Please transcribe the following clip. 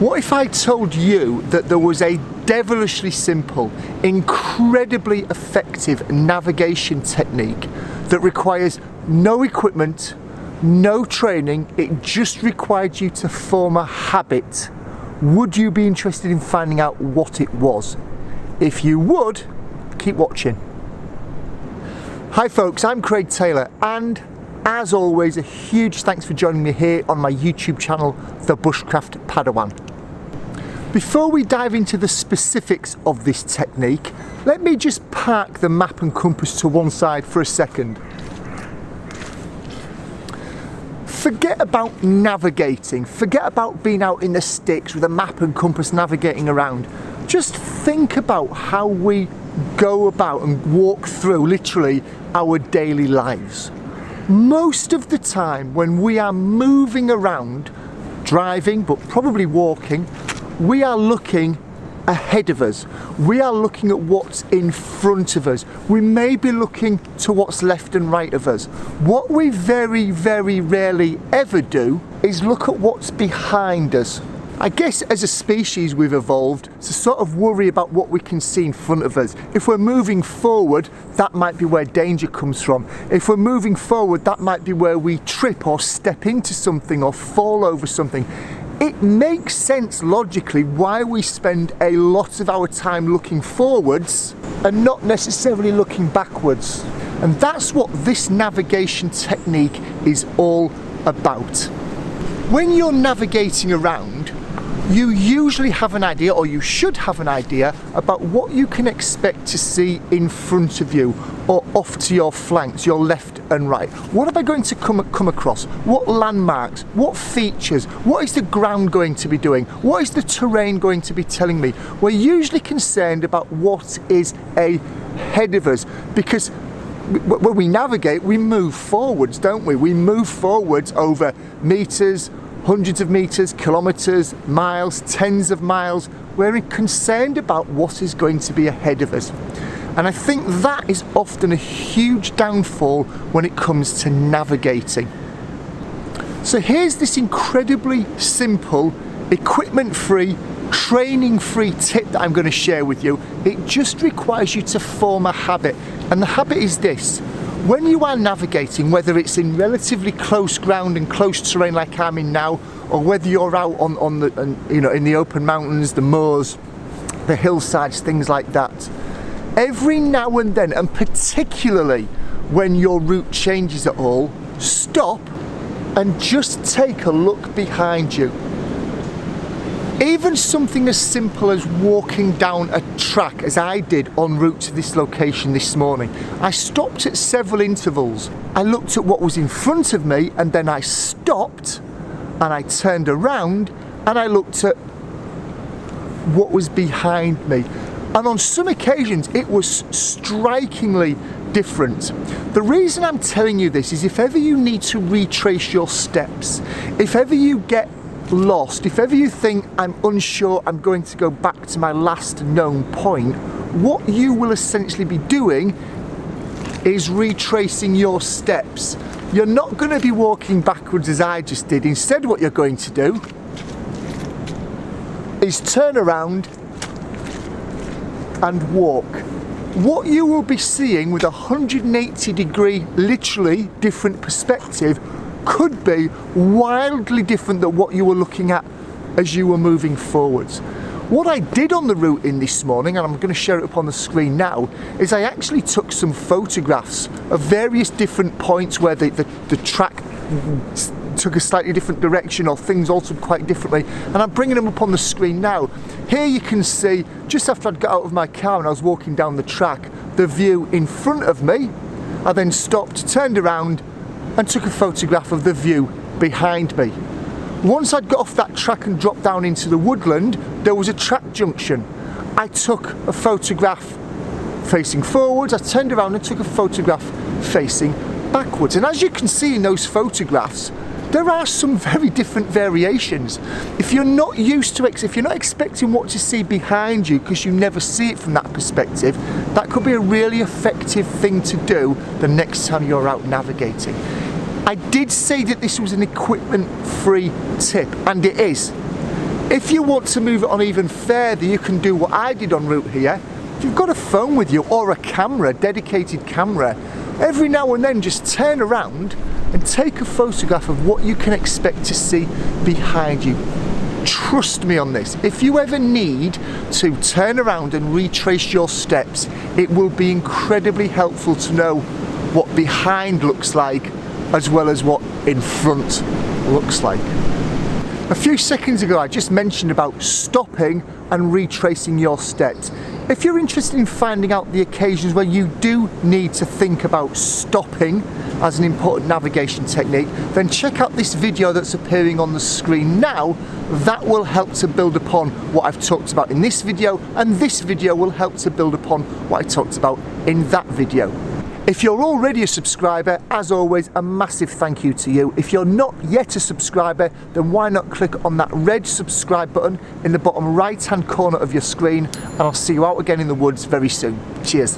What if I told you that there was a devilishly simple, incredibly effective navigation technique that requires no equipment, no training, it just required you to form a habit? Would you be interested in finding out what it was? If you would, keep watching. Hi folks, I'm Craig Taylor, and as always, a huge thanks for joining me here on my YouTube channel, the Bushcraft Padawan. Before we dive into the specifics of this technique, let me just park the map and compass to one side for a second. Forget about navigating, forget about being out in the sticks with a map and compass navigating around. Just think about how we go about and walk through literally our daily lives. Most of the time when we are moving around, driving but probably walking, we are looking ahead of us. We are looking at what's in front of us. We may be looking to what's left and right of us. What we very, very rarely ever do is look at what's behind us. I guess as a species we've evolved to sort of worry about what we can see in front of us. If we're moving forward, that might be where danger comes from. If we're moving forward, that might be where we trip or step into something or fall over something. It makes sense logically why we spend a lot of our time looking forwards and not necessarily looking backwards. And that's what this navigation technique is all about. When you're navigating around, you usually have an idea, or you should have an idea, about what you can expect to see in front of you or off to your flanks, your left and right. What am I going to come across? What landmarks? What features? What is the ground going to be doing? What is the terrain going to be telling me? We're usually concerned about what is ahead of us, because when we navigate, we move forwards, don't we? We move forwards over meters, hundreds of meters, kilometers, miles, tens of miles. We're concerned about what is going to be ahead of us. And I think that is often a huge downfall when it comes to navigating. So here's this incredibly simple, equipment-free, training-free tip that I'm going to share with you. It just requires you to form a habit. And the habit is this. When you are navigating, whether it's in relatively close ground and close terrain like I'm in now, or whether you're out on the in the open mountains, the moors, the hillsides, things like that, every now and then, and particularly when your route changes at all, stop and just take a look behind you. Even something as simple as walking down a track, as I did en route to this location this morning. I stopped at several intervals. I looked at what was in front of me, and then I stopped and I turned around and I looked at what was behind me. And on some occasions it was strikingly different. The reason I'm telling you this is if ever you need to retrace your steps, if ever you get lost, if ever you think I'm unsure, I'm going to go back to my last known point, what you will essentially be doing is retracing your steps. You're not going to be walking backwards as I just did. Instead, what you're going to do is turn around and walk. What you will be seeing with a 180-degree, literally different perspective could be wildly different than what you were looking at as you were moving forwards. What I did on the route in this morning, and I'm going to share it up on the screen now, is I actually took some photographs of various different points where the track took a slightly different direction or things altered quite differently, and I'm bringing them up on the screen now. Here you can see, just after I'd got out of my car and I was walking down the track, the view in front of me. I then stopped, turned around and took a photograph of the view behind me. Once I'd got off that track and dropped down into the woodland, there was a track junction. I took a photograph facing forwards, I turned around and took a photograph facing backwards. And as you can see in those photographs, there are some very different variations. If you're not used to it, if you're not expecting what to see behind you because you never see it from that perspective, that could be a really effective thing to do the next time you're out navigating. I did say that this was an equipment-free tip, and it is. If you want to move it on even further, you can do what I did en route here. If you've got a phone with you or a camera, dedicated camera, every now and then just turn around and take a photograph of what you can expect to see behind you. Trust me on this. If you ever need to turn around and retrace your steps, it will be incredibly helpful to know what behind looks like as well as what in front looks like. A few seconds ago I just mentioned about stopping and retracing your steps. If you're interested in finding out the occasions where you do need to think about stopping as an important navigation technique, then check out this video that's appearing on the screen now. That will help to build upon what I've talked about in this video, and this video will help to build upon what I talked about in that video. If you're already a subscriber, as always, a massive thank you to you. If you're not yet a subscriber, then why not click on that red subscribe button in the bottom right hand corner of your screen, and I'll see you out again in the woods very soon. Cheers.